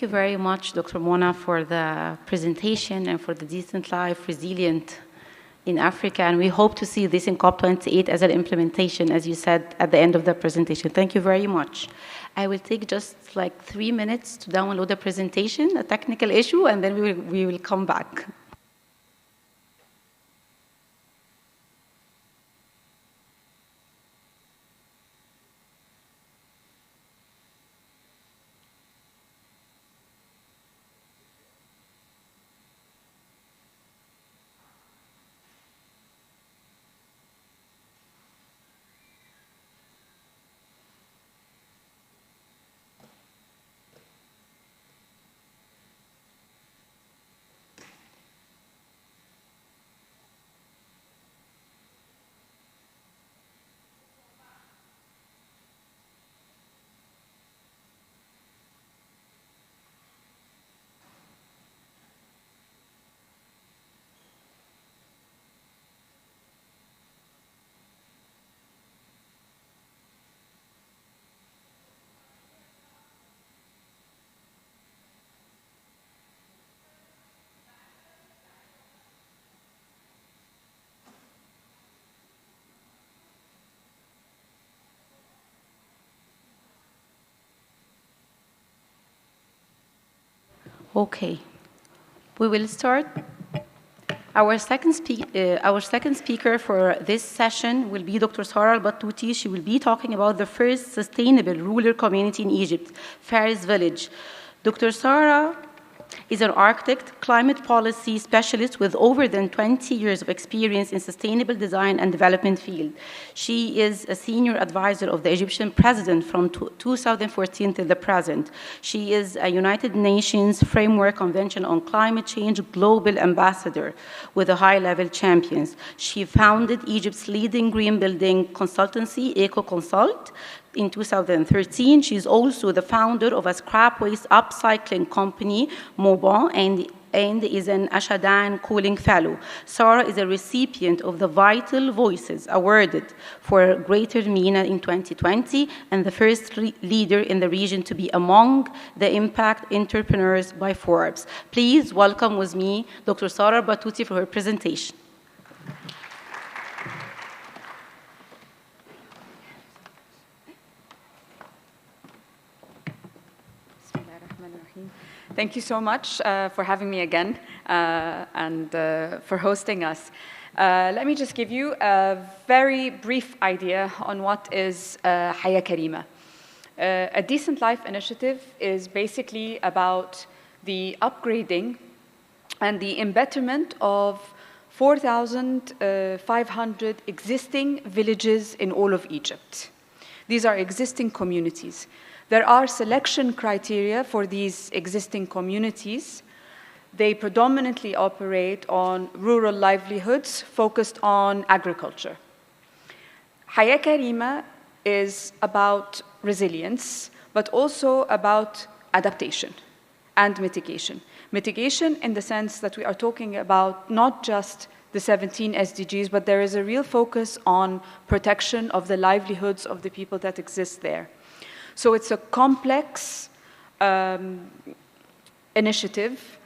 Thank you very much, Dr. Mona, for the presentation and for the decent life, resilient in Africa. And we hope to see this in COP28 as an implementation, as you said at the end of the presentation. Thank you very much. I will take just like 3 minutes to download the presentation, a technical issue, and then we will come back. Okay, we will start. Our second speaker for this session will be Dr. Sarah El-Battouty. She will be talking about the first sustainable rural community in Egypt, Faris Village. Dr. Sarah is an architect, climate policy specialist with over than 20 years of experience in sustainable design and development field. She is a senior advisor of the Egyptian president from 2014 till the present. She is a United Nations Framework Convention on Climate Change global ambassador with a high-level champions. She founded Egypt's leading green building consultancy, EcoConsult, in 2013. She is also the founder of a scrap waste upcycling company, Mobon, and is an Ashadan Cooling Fellow. Sarah is a recipient of the Vital Voices awarded for Greater MENA in 2020 and the first leader in the region to be among the impact entrepreneurs by Forbes. Please welcome with me Dr. Sarah El-Battouty for her presentation. Thank you so much for having me again and for hosting us. Let me just give you a very brief idea on what is Haya Karima. A Decent Life initiative is basically about the upgrading and the embetterment of 4,500 existing villages in all of Egypt. These are existing communities. There are selection criteria for these existing communities. They predominantly operate on rural livelihoods focused on agriculture. Haya Karima is about resilience, but also about adaptation and mitigation. Mitigation in the sense that we are talking about not just the 17 SDGs, but there is a real focus on protection of the livelihoods of the people that exist there. So it's a complex initiative.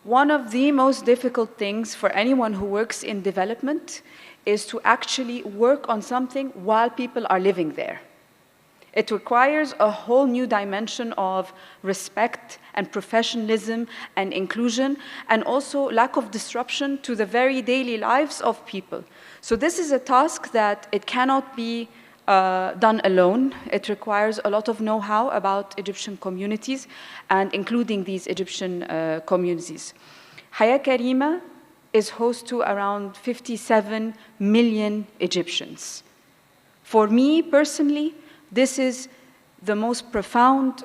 One of the most difficult things for anyone who works in development is to actually work on something while people are living there. It requires a whole new dimension of respect and professionalism and inclusion, and also lack of disruption to the very daily lives of people. So this is a task that it cannot be done alone. It requires a lot of know-how about Egyptian communities and including these Egyptian communities. Haya Karima is host to around 57 million Egyptians. For me personally, this is the most profound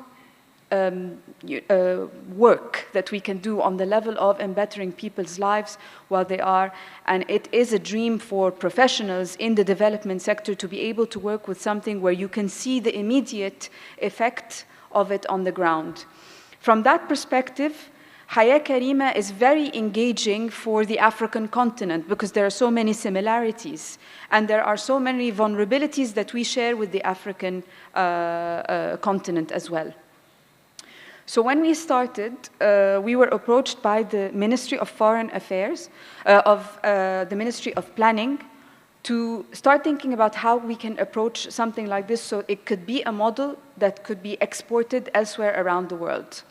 work that we can do on the level of embettering people's lives while they are, and it is a dream for professionals in the development sector to be able to work with something where you can see the immediate effect of it on the ground. From that perspective, Haya Karima is very engaging for the African continent because there are so many similarities and there are so many vulnerabilities that we share with the African continent as well. So when we started, we were approached by the Ministry of Foreign Affairs, the Ministry of Planning, to start thinking about how we can approach something like this so it could be a model that could be exported elsewhere around the world.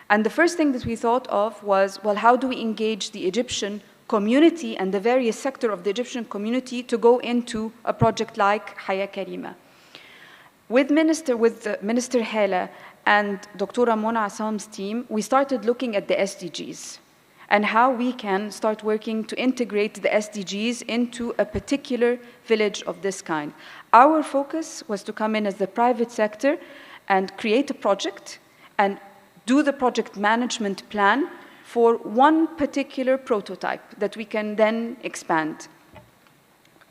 And the first thing that we thought of was, well, how do we engage the Egyptian community and the various sector of the Egyptian community to go into a project like Haya Karima? With Minister Hala and Dr. Mona Assam's team, we started looking at the SDGs and how we can start working to integrate the SDGs into a particular village of this kind. Our focus was to come in as the private sector and create a project and do the project management plan for one particular prototype that we can then expand.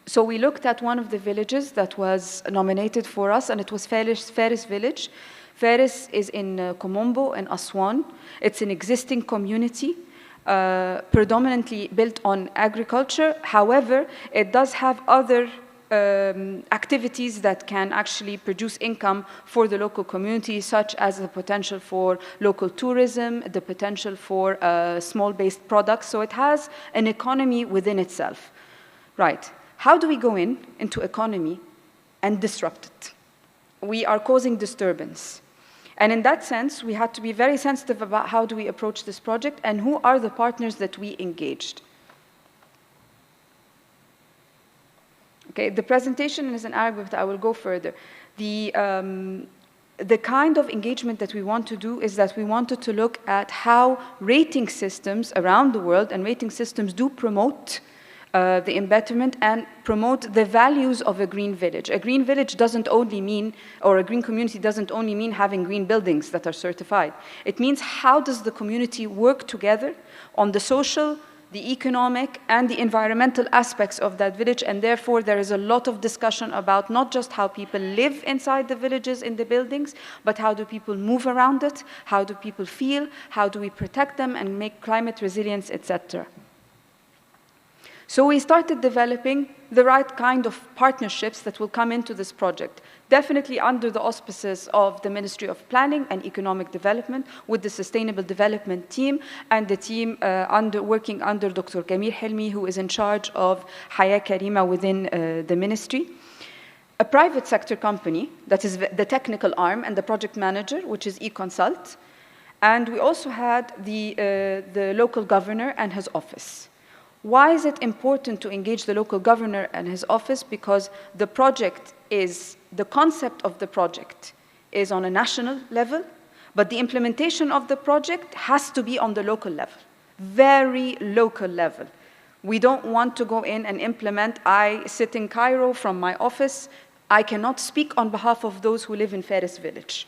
So we looked at one of the villages that was nominated for us, and it was Faris village. Faris is in Komombo and Aswan. It's an existing community, predominantly built on agriculture. However, it does have other activities that can actually produce income for the local community, such as the potential for local tourism, the potential for small-based products. So it has an economy within itself. Right. How do we go into economy and disrupt it? We are causing disturbance. And in that sense, we had to be very sensitive about how do we approach this project and who are the partners that we engaged. Okay, the presentation is in Arabic, but I will go further. The kind of engagement that we want to do is that we wanted to look at how rating systems around the world, and rating systems do promote the embetterment and promote the values of a green village. A green village doesn't only mean, or a green community doesn't only mean having green buildings that are certified. It means how does the community work together on the social, the economic, and the environmental aspects of that village, and therefore there is a lot of discussion about not just how people live inside the villages in the buildings, but how do people move around it, how do people feel, how do we protect them and make climate resilience, etc. So we started developing the right kind of partnerships that will come into this project, definitely under the auspices of the Ministry of Planning and Economic Development with the Sustainable Development Team and the team working under Dr. Gamir Helmi, who is in charge of Haya Karima within the ministry. A private sector company, that is the technical arm, and the project manager, which is eConsult. And we also had the local governor and his office. Why is it important to engage the local governor and his office? Because the concept of the project is on a national level, but the implementation of the project has to be on the local level, very local level. We don't want to go in and implement. I sit in Cairo from my office. I cannot speak on behalf of those who live in Faris village.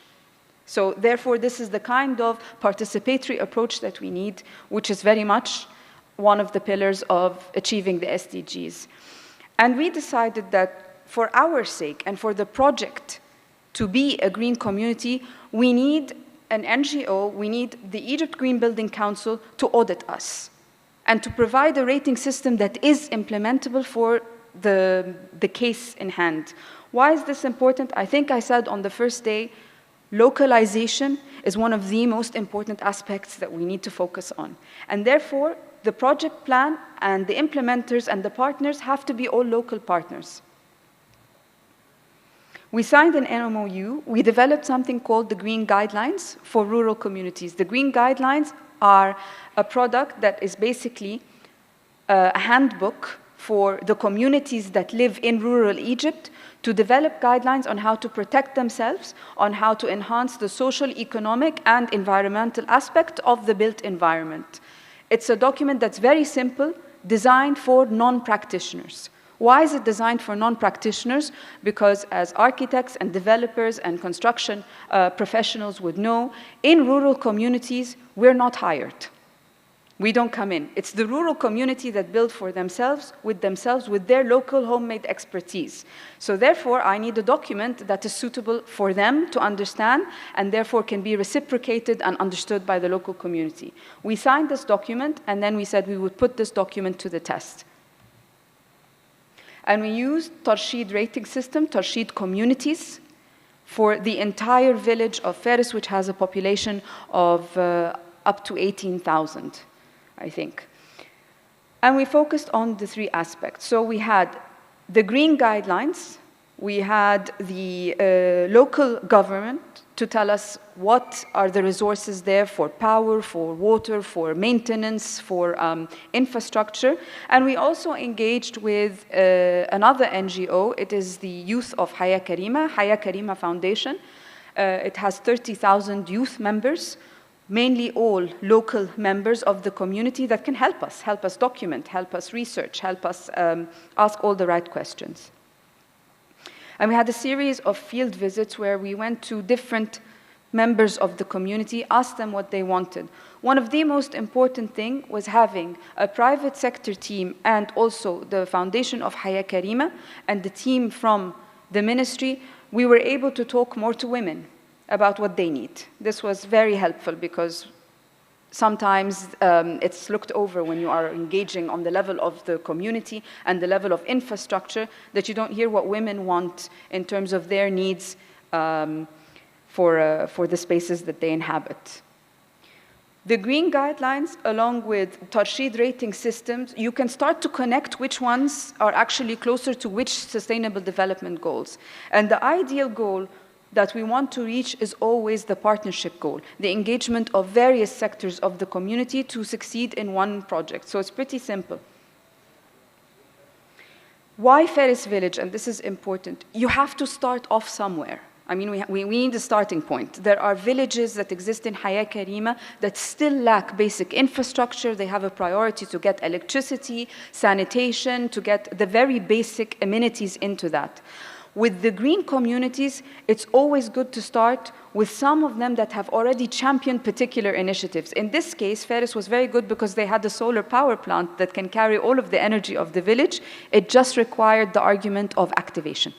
So therefore, this is the kind of participatory approach that we need, which is very much one of the pillars of achieving the SDGs. And we decided that for our sake and for the project to be a green community, we need an NGO, we need the Egypt Green Building Council to audit us and to provide a rating system that is implementable for the case in hand. Why is this important? I think I said on the first day, localization is one of the most important aspects that we need to focus on. And therefore, the project plan and the implementers and the partners have to be all local partners. We signed an MOU. We developed something called the Green Guidelines for rural communities. The Green Guidelines are a product that is basically a handbook for the communities that live in rural Egypt to develop guidelines on how to protect themselves, on how to enhance the social, economic, and environmental aspect of the built environment. It's a document that's very simple, designed for non-practitioners. Why is it designed for non-practitioners? Because as architects and developers and construction professionals would know, in rural communities, we're not hired. We don't come in. It's the rural community that build for themselves, with their local homemade expertise. So therefore, I need a document that is suitable for them to understand and therefore can be reciprocated and understood by the local community. We signed this document and then we said we would put this document to the test. And we used Tarsheed rating system, Tarsheed communities, for the entire village of Fez, which has a population of up to 18,000, I think. And we focused on the three aspects. So we had the green guidelines, we had the local government to tell us what are the resources there for power, for water, for maintenance, for infrastructure. And we also engaged with another NGO. It is the youth of Haya Karima Foundation. It has 30,000 youth members, mainly all local members of the community that can help us document, help us research, help us ask all the right questions. And we had a series of field visits where we went to different members of the community, asked them what they wanted. One of the most important things was having a private sector team and also the foundation of Haya Karima and the team from the ministry. We were able to talk more to women about what they need. This was very helpful because sometimes it's looked over when you are engaging on the level of the community and the level of infrastructure, that you don't hear what women want in terms of their needs for the spaces that they inhabit. The green guidelines, along with Tarsheed rating systems, you can start to connect which ones are actually closer to which sustainable development goals. And the ideal goal that we want to reach is always the partnership goal, the engagement of various sectors of the community to succeed in one project. So it's pretty simple. Why Fez Village? And this is important. You have to start off somewhere. I mean, we need a starting point. There are villages that exist in Haya Karima that still lack basic infrastructure. They have a priority to get electricity, sanitation, to get the very basic amenities into that. With the green communities, it's always good to start with some of them that have already championed particular initiatives. In this case, Fez was very good because they had a solar power plant that can carry all of the energy of the village. It just required the argument of activation.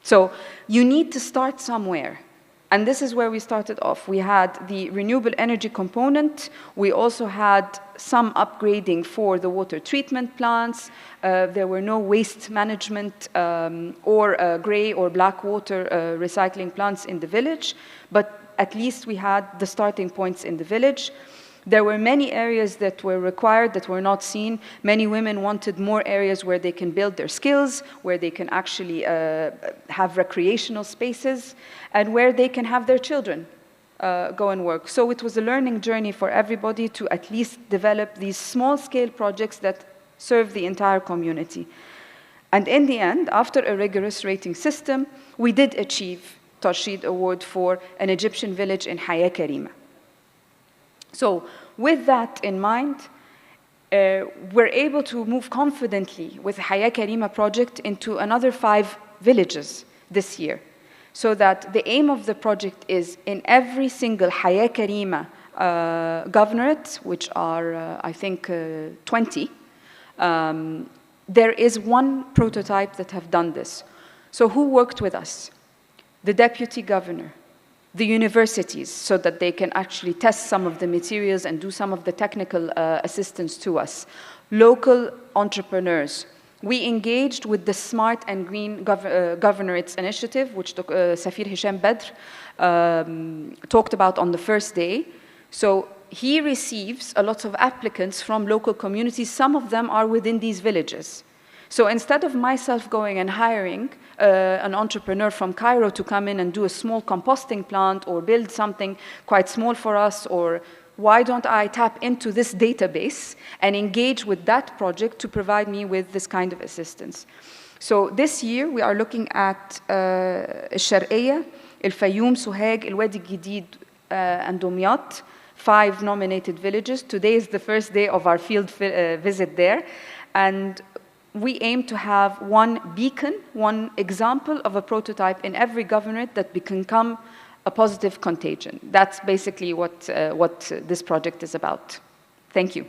So you need to start somewhere. And this is where we started off. We had the renewable energy component. We also had some upgrading for the water treatment plants. There were no waste management or gray or black water recycling plants in the village, but at least we had the starting points in the village. There were many areas that were required that were not seen. Many women wanted more areas where they can build their skills, where they can actually have recreational spaces, and where they can have their children go and work. So it was a learning journey for everybody to at least develop these small-scale projects that serve the entire community. And in the end, after a rigorous rating system, we did achieve Tarsheed Award for an Egyptian village in Haya Karima. So with that in mind, we're able to move confidently with the Haya Karima project into another 5 villages this year. So that the aim of the project is in every single Haya Karima governorate, which are, I think, 20, there is one prototype that have done this. So who worked with us? The deputy governor, the universities, so that they can actually test some of the materials and do some of the technical assistance to us. Local entrepreneurs. We engaged with the Smart and Green Governorates Initiative, which Safir Hisham Badr talked about on the first day. So he receives a lot of applicants from local communities. Some of them are within these villages. So instead of myself going and hiring an entrepreneur from Cairo to come in and do a small composting plant or build something quite small for us, or why don't I tap into this database and engage with that project to provide me with this kind of assistance? So this year we are looking at الشرقية, الفيوم, سوهاج, الوادي الجديد, and Dumyat, 5 nominated villages. Today is the first day of our field visit there. And we aim to have one beacon, one example of a prototype in every governorate that can become a positive contagion. That's basically what this project is about. Thank you.